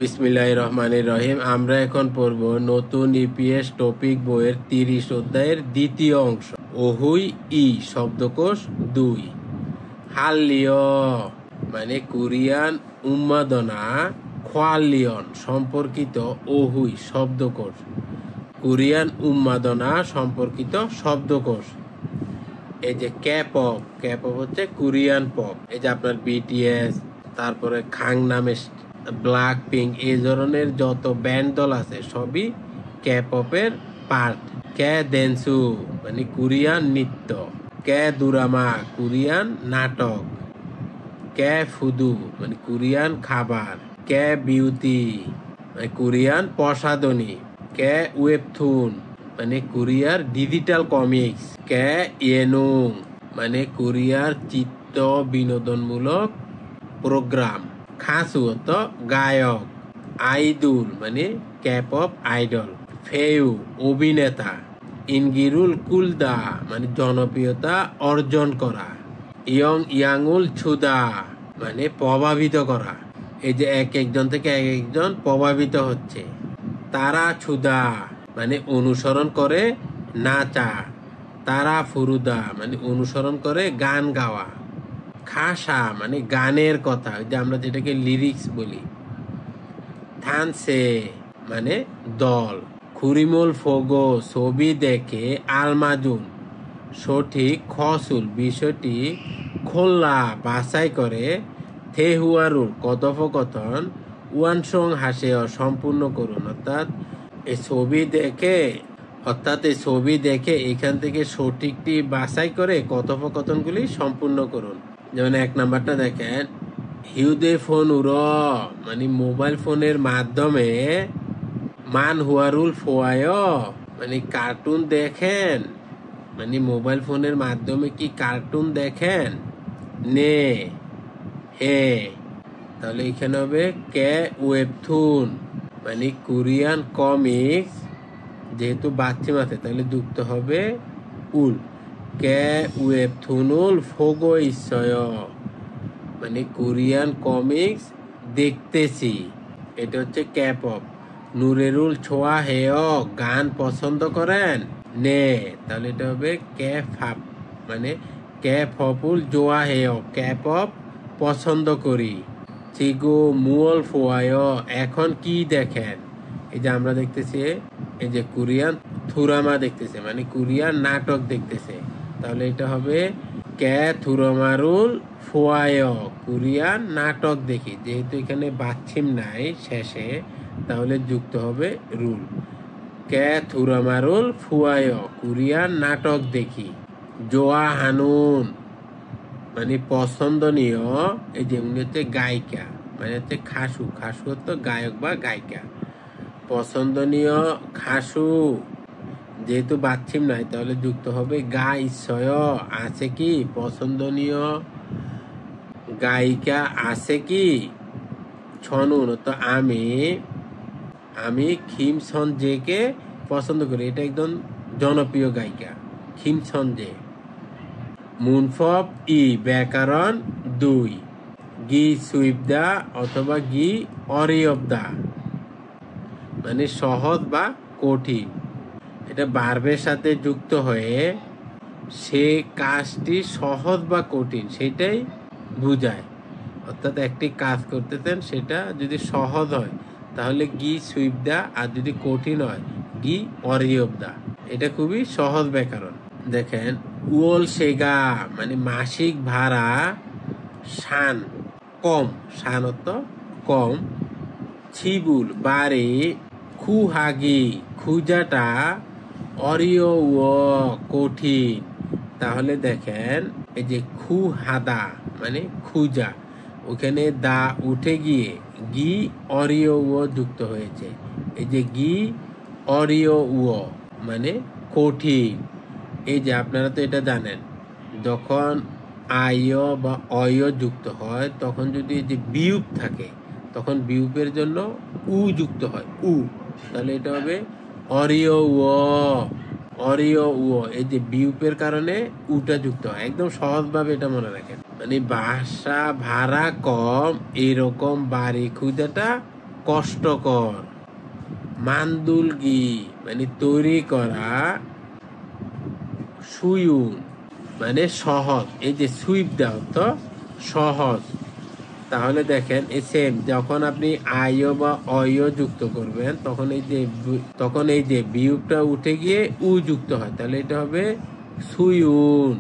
বিসমিল্লাহির রহমানির রহিম। আমরা এখন পড়ব নতুন ইপিএস টপিক বইয়ের 30 অধ্যায়ের দ্বিতীয় অংশ, ওহুই ই শব্দকোষ 2। হাল্লিয় মানে কোরিয়ান উন্মাদনা খোয়ালিয়ন সম্পর্কিত ওহুই শব্দকোষ, কোরিয়ান উন্মাদনা সম্পর্কিত শব্দকোষ। এই যে ক্যাপপ, ক্যাপপ হচ্ছে কোরিয়ান পপ। এই যে আপনার বিটিএস, তারপরে খাংনামে, ব্ল্যাক পিঙ্ক, এই ধরনের যত ব্যান্ড দল আছে সবই ক্যাপপের পার্ট। কে দেনসু মানে কোরিয়ান নৃত্য, কে দুরামা কোরিয়ান নাটক, কে ফুদু মানে কোরিয়ান খাবার, কে বিউটি মানে কোরিয়ান প্রসাধনী, কে ওয়েবথুন মানে কোরিয়ার ডিজিটাল কমিক্স, কে ইয়েনুং মানে কোরিয়ার চিত্র বিনোদনমূলক প্রোগ্রাম, খাসু তো গায়ক, আইদুল মানে ক্যাপপ আইডল, ফেউ অভিনেতা, ইনগিরুল কুলদা মানে জনপ্রিয়তা অর্জন করা, ইয়ং ইয়াঙ্গুল ছুদা মানে প্রভাবিত করা। এই যে এক একজন থেকে এক একজন প্রভাবিত হচ্ছে। তারা ছুদা মানে অনুসরণ করে নাচা, তারা ফুরুদা মানে অনুসরণ করে গান গাওয়া, খাসা মানে গানের কথা, যে আমরা যেটাকে লিরিক্স বলি, থানসে মানে দল, খুরিমুল ফোগো ছবি দেখে আলমাজুন সঠিক, খসুল বিষয়টি খোল্লা বাছাই করে, থেহুয়ারুল কথোপকথন, ওয়ানসং হাসে সম্পূর্ণ করুন। অর্থাৎ এই ছবি দেখে এখান থেকে সঠিকটি বাছাই করে কথোপকথনগুলি সম্পূর্ণ করুন। যেমন 1 নাম্বারটা দেখেন, হিউদে ফোন উর মানে মোবাইল ফোনের মাধ্যমে, মান হুয়ারুল ফোয়ায় মানে কার্টুন দেখেন, মানে মোবাইল ফোনের মাধ্যমে কি কার্টুন দেখেন, নে হে, তাহলে এখানে হবে কে ওয়েবথুন মানে কোরিয়ান কমিক্স, যেহেতু বাচ্চিম আছে তাহলে যুক্ত হবে উল, কে ওয়েবথুনুল ফোগো ইসয় মানে কোরিয়ান কমিক্স দেখতেছি, এটা হচ্ছে ক্যাপপ। নুরেরুল ছোয়া হেয় গান পছন্দ করেন, নে, তাহলে এটা হবে ক্যাফাপ মানে ক্যাফপুল জোয়া হেয় ক্যাপপ পছন্দ করি। চিগো মুল ফোয়ায় এখন কি দেখেন, এই যে আমরা দেখতেছি এই যে কোরিয়ান থুরামা দেখতেছে মানে কোরিয়ান নাটক দেখতেছে, তাহলে এটা হবে কে থুরামারুল ফোয়ায় কোরিয়ান নাটক দেখি, যেহেতু এখানে বাচ্চিম নাই শেষে তাহলে যুক্ত হবে রুল, কে থুরামারুল ফুয়ায় কোরিয়ান নাটক দেখি। জোয়া হানুন মানে পছন্দনীয়, এই যে উনি হচ্ছে গায়িকা মানে হচ্ছে খাসু, খাসু তো গায়ক বা গায়িকা, পছন্দনীয় খাসু, যেহেতু বাচ্চিম নাই তাহলে যুক্ত হবে গা ইচ্ছয় আছে কি, পছন্দনীয় গায়িকা আছে কি। ছনুন তো আমি খিম সঞ্জেকে পছন্দ করি, এটা একদম জনপ্রিয় গায়িকা খিম সঞ্জে। মুনফপ ই ব্যাকরণ 2, গি সুইপদা অথবা গি অরিয়বদা মানে সহজ বা কঠিন, এটা বার্বের সাথে যুক্ত হয়ে সে কাজটি সহজ বা কঠিন সেটাই বুঝায়। অর্থাৎ একটি কাজ করতেছেন সেটা যদি সহজ হয় তাহলে গি সুইপদা, আর যদি কঠিন হয় গি অরিয়বদা, এটা খুবই সহজ ব্যাকরণ। দেখেন উল সেগা মানে মাসিক ভাড়া, শান কম, শান অর্থ কম, ছিবুল বাড়ি, খুহাগি খুঁজাটা, অরিয় কঠিন, তাহলে দেখেন এই যে খুহাদা মানে খুঁজা, ওখানে দা উঠে গিয়ে গি অরিয় যুক্ত হয়েছে, এই যে গি অরিয় মানে কঠিন। এই যে আপনারা তো এটা জানেন, যখন আয় বা অয় যুক্ত হয় তখন যদি যে বিউপ থাকে তখন বিউপের জন্য উ যুক্ত হয়, উ, তাহলে এটা হবে অরিয় এই যে বিউপের কারণে উটা যুক্ত হয়। একদম সহজভাবে এটা মনে রাখেন, মানে বাসা ভাড়া কম এরকম বাড়ি খুঁজাটা কষ্টকর। মান্দুলগি মানে তৈরি করা। সুয়ুন মানে সহজ। এই যে সুইপ দাও তো সহজ। তাহলে দেখেন এই সেম যখন আপনি আইও বা অইও যুক্ত করবেন তখন এই যে বিয়োগটা উঠে গিয়ে উ যুক্ত হয়, তাহলে এটা হবে সুয়ুন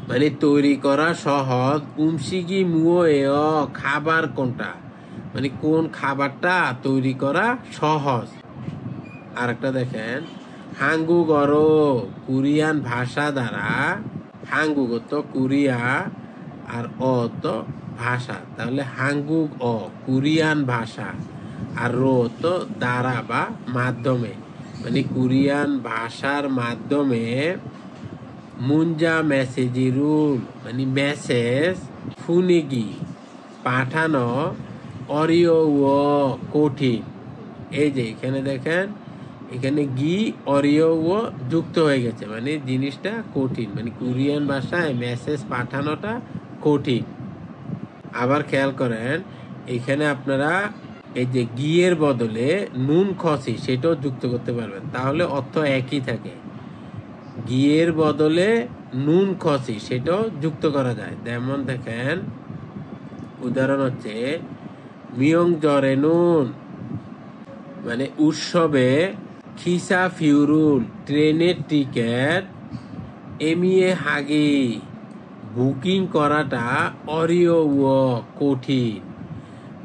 মানে তৈরি করা সহজ। উমসিগি মুও খাবার কোনটা, মানে কোন খাবারটা তৈরি করা সহজ। আর একটা দেখেন হাঙ্গুগরো কোরিয়ান ভাষা দ্বারা। হাঙ্গুগ তো কোরিয়া আর অ তো ভাষা, তাহলে হাঙ্গুগ অ কোরিয়ান ভাষা আর রো তো দ্বারা বা মাধ্যমে, মানে কোরিয়ান ভাষার মাধ্যমে। মুঞ্জা মেসেজি রুল মানে মেসেজ। ফুনিগি পাঠানো। অরিও ও কঠিন। এই যে এখানে দেখেন এখানে গি অরিও ও যুক্ত হয়ে গেছে, মানে জিনিসটা কঠিন, মানে কোরিয়ান ভাষায় মেসেজ পাঠানোটা কঠিন। আবার খেয়াল করেন এখানে আপনারা এই যে গিয়ের বদলে নুন খসি সেটাও যুক্ত করতে পারবেন, তাহলে অর্থ একই থাকে। গিয়ের বদলে নুন খসি সেটাও যুক্ত করা যায়। যেমন দেখেন উদাহরণ হচ্ছে মিয়ং জরে নুন মানে উৎসবে। খিসা ফিউরুল ট্রেনের টিকিট। এমিয়ে হাগি বুকিং করাটা অরিও ও কঠিন,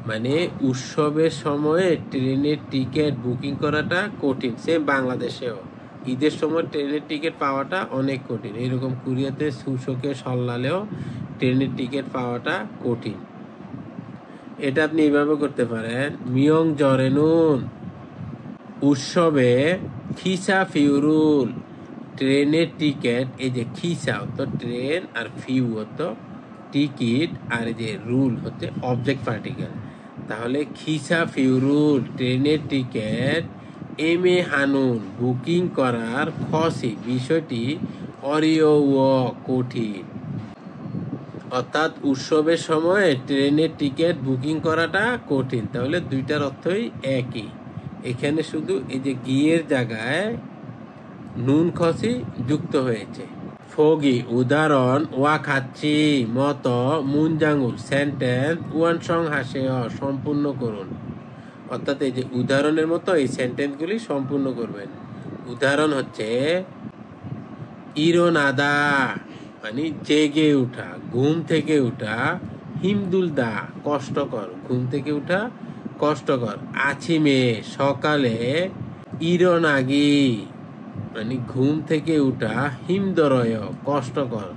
মানে উৎসবের সময়ে ট্রেনের টিকিট বুকিং করাটা কঠিন। সেম বাংলাদেশেও ঈদের সময় ট্রেনের টিকিট পাওয়াটা অনেক কঠিন, এরকম কোরিয়াতে সুশোকে সল্লালেও ট্রেনের টিকিট পাওয়াটা কঠিন। এটা আপনি এইভাবে করতে পারেন মিয়ং জরেনুন উৎসবে। খিসা ফিউরুল ট্রেনের টিকিট। এই যে খিসা হতো ট্রেন আর ফিউ হতো টিকিট, আর এই যে রুল হচ্ছে অবজেক্ট পার্টিকেল। তাহলে খিসা ফিউরুল ট্রেনের টিকিট। এমে হানুন বুকিং করার। খসি বিষয়টি। অরিও ও কঠিন। অর্থাৎ উৎসবের সময় ট্রেনের টিকিট বুকিং করাটা কঠিন, তাহলে দুইটার অর্থই একই। এখানে শুধু এই যে গিয়ের জায়গায় নুন খসি যুক্ত হয়েছে। ফগি উদাহরণ। ওয়া খাচ্ছি মতো মুনজাঙ্গুল সেন্টেন্স ওয়ানসং হাসে সম্পূর্ণ করুন। অর্থাৎ এই যে উদাহরণের মতো এই সেন্টেন্সগুলি সম্পূর্ণ করবেন। উদাহরণ হচ্ছে ইরোনাদা মানে জেগে উঠা, ঘুম থেকে উঠা। হিমদুল দা কষ্টকর, ঘুম থেকে উঠা কষ্টকর। আছিমে সকালে। ইরোনাগি মানে ঘুম থেকে উঠা হিমদরয় কষ্টকর।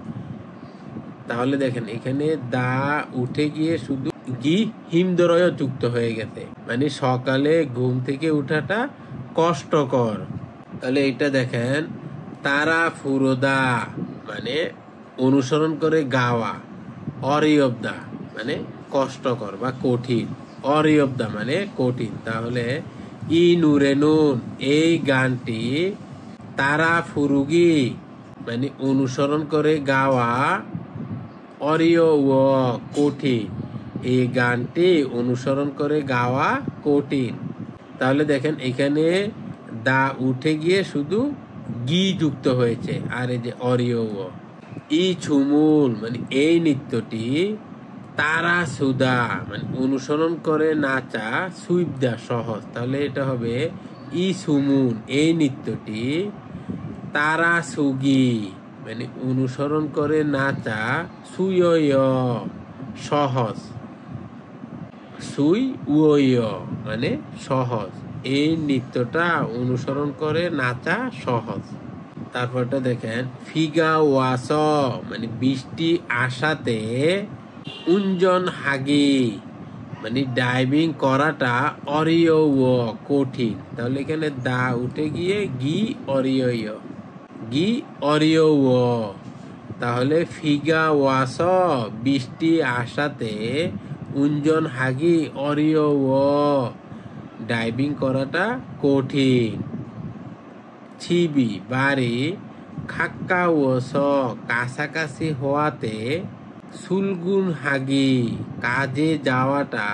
তাহলে দেখেন এখানে দা উঠে গিয়ে শুধু গি হিমদরয় যুক্ত হয়ে গেছে, মানে সকালে ঘুম থেকে উঠাটা কষ্টকর। তাহলে এটা দেখেন তারা ফুরোদা মানে অনুসরণ করে গাওয়া। অরিয়বদা মানে কষ্টকর বা কঠিন। অরিয়বদা মানে কঠিন। তাহলে ই নুরে নুন এই গানটি। তারা ফুরুগি মানে অনুসরণ করে গাওয়া। অরিও ও কঠিন এই গানটি অনুসরণ করে গাওয়া কঠিন। তাহলে দেখেন এখানে দা উঠে গিয়ে শুধু গি যুক্ত হয়েছে, আর এই যে অরিও ও। ই ছুমুল মানে এই নৃত্যটি। তারা সুদা মানে অনুসরণ করে নাচা। সুইবদা সহজ, তাহলে এটা হবে ই সুমুন এই নৃত্যটি। তারা সুগি মানে অনুসরণ করে নাচা। সুয় সহজ। সুই উয় মানে সহজ, এই নৃত্যটা অনুসরণ করে নাচা সহজ। তারপরটা দেখেন ফিগা ওয়াস মানে বৃষ্টি আসাতে। উঞ্জন হাগি মানে ডাইভিং করাটা। অরিও ও কঠিন, তাহলে এখানে দা উঠে গিয়ে গি অরিও। গি অরিও ও। তাহলে ফিগা ওয়াস বৃষ্টি আসাতে। উঞ্জন হাগি অরিও ও ডাইভিং করাটা কঠিন। ছিবি বাড়ি। খাক্কা ওস কাছাকাছি হওয়াতে। সুলগুন হাগি কাজে যাওয়াটা।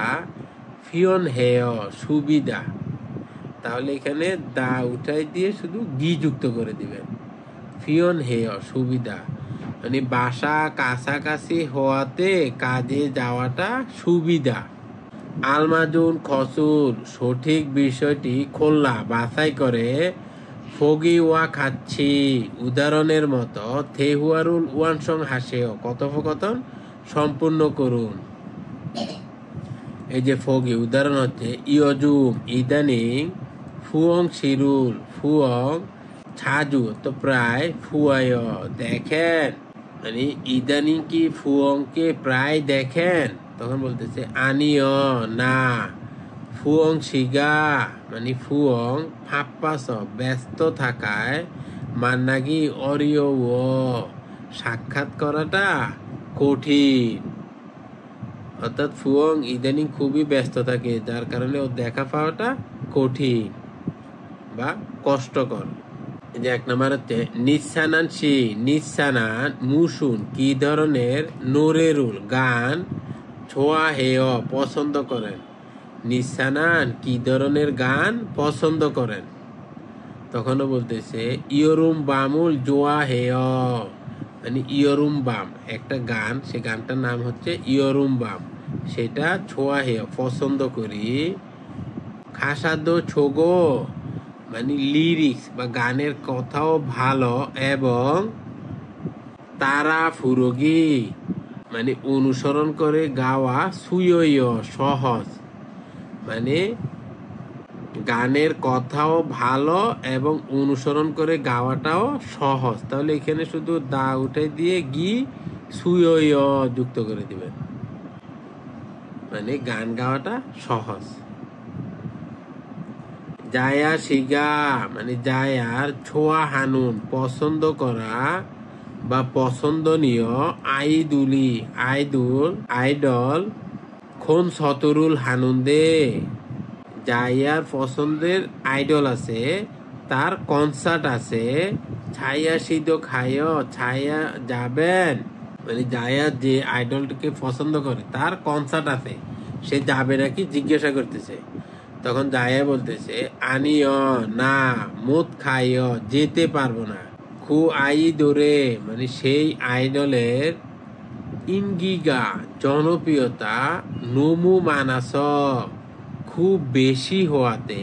ফিয়ন হেয় সুবিধা, তাহলে এখানে দা উঠাই দিয়ে শুধু গি যুক্ত করে দিবেন। ফিয়ন হেয় সুবিধা, মানে বাসা কাছাকাছি হওয়াতে কাজে যাওয়াটা সুবিধা। আলমাজুন খসুল সঠিক বিষয়টি খোল্লা বাছাই করে ফগি ওয়া খাচ্ছি উদাহরণের মতো থেহুয়ারুল ওয়ানসং হাসেও কথোপকথন সম্পূর্ণ করুন। এই যে ফগি উদাহরণ হচ্ছে ইয়জুম ইদানিং, ফুয়ং শিরুল ফুয়ং ছাজু তো প্রায় ফুয়ায় দেখেন, মানে ইদানিং কি ফুয়ংকে প্রায় দেখেন, তখন বলতেছে আনিও না, ফুয়ং শিগা মানে ফুয়ং ফাপ্পাস ব্যস্ত থাকায়, মান্নাগি অরিয় সাক্ষাৎ করাটা কঠিন। অর্থাৎ ফুয়ং ইদানিং খুবই ব্যস্ত থাকে, যার কারণে ও দেখা পাওয়াটা কঠিন বা কষ্টকর। যে এক নম্বর হচ্ছে নিঃসানান শি, নিঃসানান মুসুন কি ধরনের নোরেরুল গান ছোয়া হেয় পছন্দ করেন, নিঃসানান কি ধরনের গান পছন্দ করেন, তখনও বলতেছে ইয়রুম বামুল জোয়া হেয়, মানে ইয়রুম বাম একটা গান, সে গানটার নাম হচ্ছে ইয়রুম বাম, সেটা ছোয়া হেয় পছন্দ করি। খাসাদো ছোগো মানে লিরিক্স বা গানের কথাও ভালো, এবং তারা ফুরগি মানে অনুসরণ করে গাওয়া সুয়য় সহজ, মানে গানের কথাও ভালো এবং অনুসরণ করে গাওয়াটাও সহজ। তাহলে এখানে শুধু দা উঠাই দিয়ে গি সুয়য় যুক্ত করে দিবেন, মানে গান গাওয়াটা সহজ। জায়া শিগা মানে জায়ার ছোয়া হানুন পছন্দ করা বা পছন্দনীয়, আইদুলি আইডল খন সতরুল হানুন্দে, জায়ার পছন্দের আইডল আছে, তার কনসার্ট আছে। ছায়া সিদ্ধ খায় ছায়া যাবেন, মানে জায়া যে আইডলটাকে পছন্দ করে তার কনসার্ট আছে, সে যাবে নাকি জিজ্ঞাসা করতেছে। তখন জায়া বলতেছে আনিও না, মদ খাইও যেতে পারবো না। খু আই দোরে মানে সেই আইডলের ইনগিগা জনপ্রিয়তা নমু মানাস খুব বেশি হওয়াতে,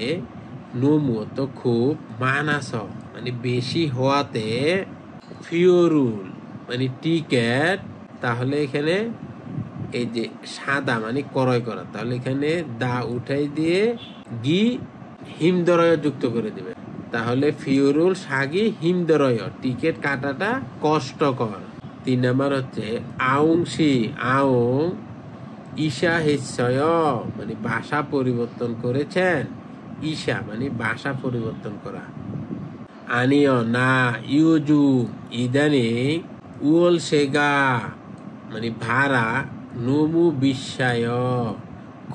নমু তো খুব, মানাস মানে বেশি হওয়াতে, ফিওরুল মানে টিকেট, তাহলে এখানে এই যে সাদা মানে ক্রয় করা, তাহলে এখানে দা উঠাই দিয়ে গি হিমদরয় যুক্ত করে দিবে, তাহলে ফিওরুল সাগি হিমদরয় টিকেট কাটাটা কষ্টকর। 3 নম্বর হচ্ছে আউংশি আউং ঈশা হেসয় মানে ভাষা পরিবর্তন করেছেন, ঈশা মানে ভাষা পরিবর্তন করা। আনিও না ইউজু ইদানিং, উল সেগা মানে ভাড়া, নমু বিশ্বায়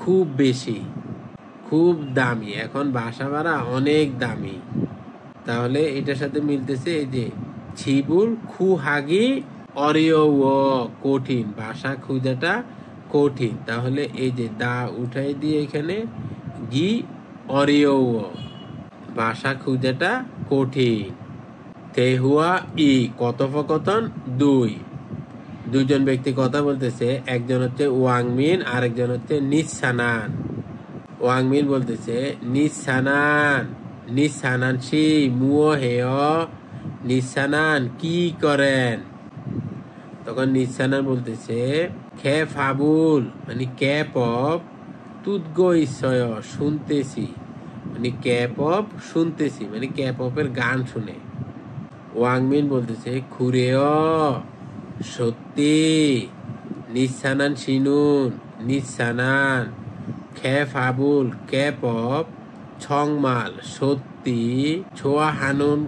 খুব বেশি, খুব দামি, এখন বাসা ভাড়া অনেক দামি। তাহলে এটার সাথে মিলতেছে এই যে ছিবুল খু হাগি অরিয় কঠিন, বাসা খুঁজাটা কঠিন, তাহলে এই যে দা উঠাই দিয়ে এখানে গি অরিয় বাসা খুঁজাটা কঠিন। তেহুয়া ই কথোপকথন 2, দুজন ব্যক্তি কথা বলতেছে, একজন হচ্ছে ওয়াংমিন আর একজন হচ্ছে নিঃসানান। ওয়াংমিন বলতেছে নিঃসানান সি মুও হেয়, নিঃসানান কি করেন, তখন নিঃসানান বলতেছে খে ফাবুল মানে ক্যাপ অফ, তুদ্গ ইসয় শুনতেছি, মানে ক্যাপ অফ শুনতেছি, মানে ক্যাপ অফের গান শুনে। ওয়াংমিন বলতেছে খুরেও সত্যি, নিঃসানান শিনুন নিঃসানান, খে ফাবুল ক্যাপ অফ, ছংমাল সত্যি, ছোয়া হানুন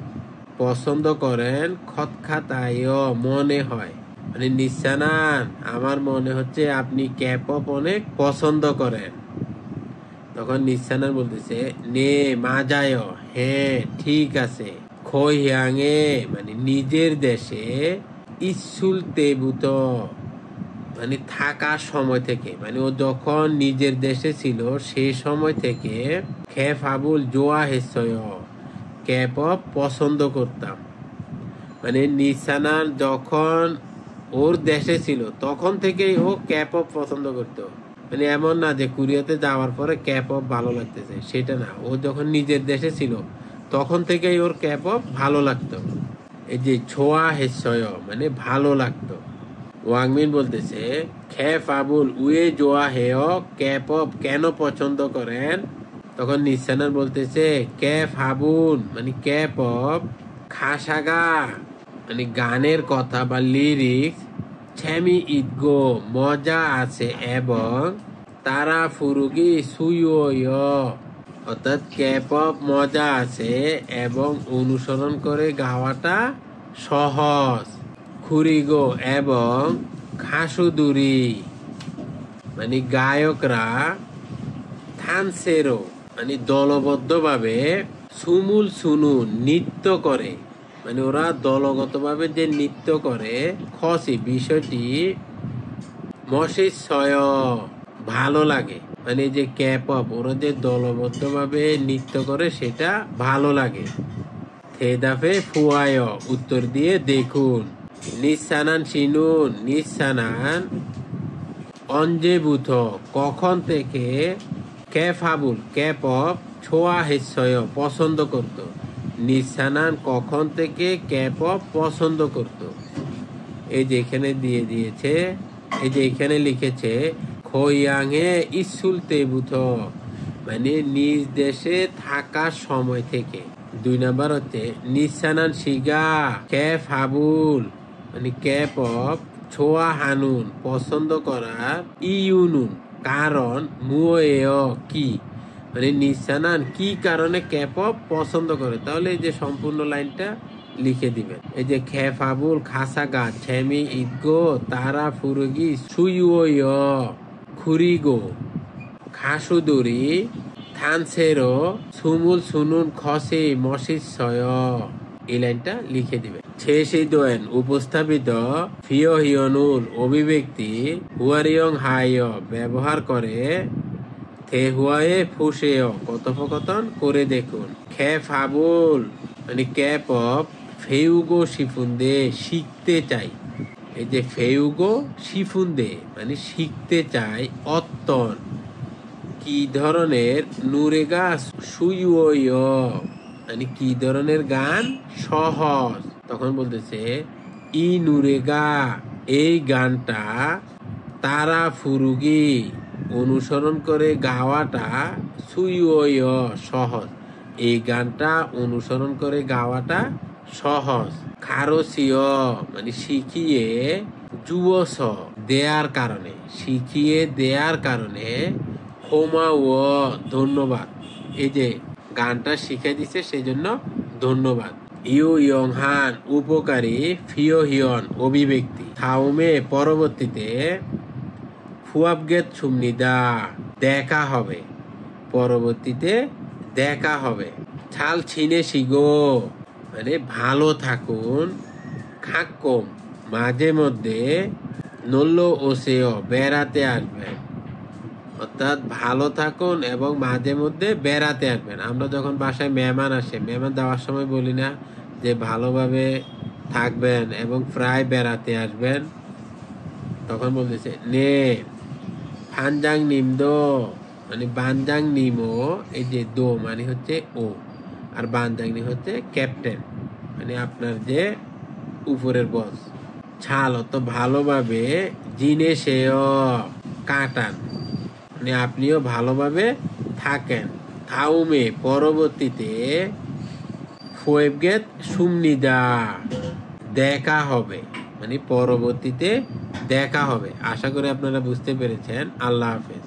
পছন্দ করেন, খতখাতায় মনে হয়, মানে নিঃসানান আমার মনে হচ্ছে আপনি ক্যাপ অফ অনেক পছন্দ করেন। তখন নিঃসানান বলতেছে নে মাজায় হ্যাঁ ঠিক আছে, খোহিয়াঙে মানে নিজের দেশে, ইসুল তেবুত মানে থাকার সময় থেকে, মানে ও যখন নিজের দেশে ছিল সেই সময় থেকে খেফ আবুল জোয়া হেসয় ক্যাপপ পছন্দ করতাম। মানে নিসানার যখন ওর দেশে ছিল তখন থেকেই ও ক্যাপপ পছন্দ করতো। মানে এমন না যে কোরিয়াতে যাওয়ার পরে ক্যাপপ ভালো লাগতেছে, সেটা না। ও যখন নিজের দেশে ছিল তখন থেকেই ওর ক্যাপপ ভালো লাগতো। এই যে ছোয়া হেসয় মানে ভালো লাগতো। ওয়াংমিন বলতেছে খেফ আবুল উয়ে জোয়া হেয় ক্যাপপ কেন পছন্দ করেন? তখন নিসানার বলতেছে ক্যাফ আবুল মানে ক্যাপপ খাসাগা মানে গানের কথা বা লিরিক্স ছ্যামি ইদগো মজা আছে এবং তারা ফুরুগি সুইয় অর্থাৎ ক্যাপপ মজা আছে এবং অনুসরণ করে গাওয়াটা সহজ। খুরিগো এবং খাসুদুরি মানে গায়করা থানসেরো মানে দলবদ্ধভাবে সুমুল সুনু নৃত্য করে, মানে ওরা দলগতভাবে যে নৃত্য করে খসি বিষয়টি মশিষয় ভালো লাগে। মানে যে ক্যাপপ ওরা যে দলবদ্ধভাবে নৃত্য করে সেটা ভালো লাগে। থেদাফে ফুয়ায় উত্তর দিয়ে দেখুন। নিসানান শিনুন নিসানান অঞ্জেবুথ কখন থেকে ক্যাফাবুল ক্যাপপ ছোয়া হেসয় পছন্দ করত। নিসানান কখন থেকে ক্যাপপ পছন্দ করত। এই যে এখানে দিয়ে দিয়েছে, এই যে এখানে লিখেছে খোয়াংয়ে ইসুল তেবুথ মানে নিজ দেশে থাকার সময় থেকে। 2 নাম্বার হচ্ছে নিসানান শিগা ক্যাফ হাবুল মানে ক্যাপপ ছোয়া হানুন পছন্দ করার ইউনুন কারণ মুয়েয় কি, মানে নিসানান কি কারণে ক্যাপপ পছন্দ করে। তাহলে এই যে সম্পূর্ণ লাইনটা লিখে দিবেন। এই যে খেফ আবুল খাসাগা ছ্যামি ইদগো তারা ফুরুগি সুইয় খুরিগো খাসুদুরি থানসেরো সুমুল সুনুন খসে মশিষয় এই লাইনটা লিখে দিবেন। শেষই দোয়েন উপস্থাপিত ফিও হিয়নুল অভিব্যক্তি হুয়ারিয়ং হায় ব্যবহার করে থে হুয়ায়ে ফুসেয় কথোপকথন করে দেখুন। খেফ আবুল মানে ক্যাপপ ফেউগো শিফুন্দে শিখতে চাই। এই যে ফেউগো শিফুন্দে মানে শিখতে চাই অত্তন কি ধরনের নুরেগা সুইয় মানে কি ধরনের গান সহজ। তখন বলতেছে ই নুরেগা এই গানটা তারা ফুরুগি অনুসরণ করে গাওয়াটা সুইয় সহজ। এই গানটা অনুসরণ করে গাওয়াটা সহজ। খারসিয় মানে শিখিয়ে যুবস দেয়ার কারণে, শিখিয়ে দেয়ার কারণে হোমা ও ধন্যবাদ। এই যে গানটা শিখে দিছে সেই জন্য ধন্যবাদ। ইউ ইয়ংহান উপকারী ফিও হিয়ন অভিব্যক্তি থাউমে পরবর্তীতে ফুয়াবগেত সুমনিদা দেখা হবে, পরবর্তীতে দেখা হবে। ছাল ছিনে শিগো মানে ভালো থাকুন। খাক্কম মাঝে মধ্যে নল্ল ওসেয় বেড়াতে আসবেন, অর্থাৎ ভালো থাকুন এবং মাঝে মধ্যে বেড়াতে আসবেন। আমরা যখন বাসায় মেহমান আসে, মেহমান দেওয়ার সময় বলি না যে ভালোভাবে থাকবেন এবং প্রায় বেড়াতে আসবেন? তখন বলতেছে নে ফানজাং নিমদো মানে বানজাং নিমো, এই যে দো মানে হচ্ছে ও আর বানজাং নিম হচ্ছে ক্যাপ্টেন মানে আপনার যে উপরের বস। ছাল অত ভালোভাবে জিনে সেও কাটান মানে আপনিও ভালোভাবে থাকেন। থাউমে পরবর্তীতে ফুয়েবগেত সুমনিদা দেখা হবে মানে পরবর্তীতে দেখা হবে। আশা করি আপনারা বুঝতে পেরেছেন। আল্লাহ হাফেজ।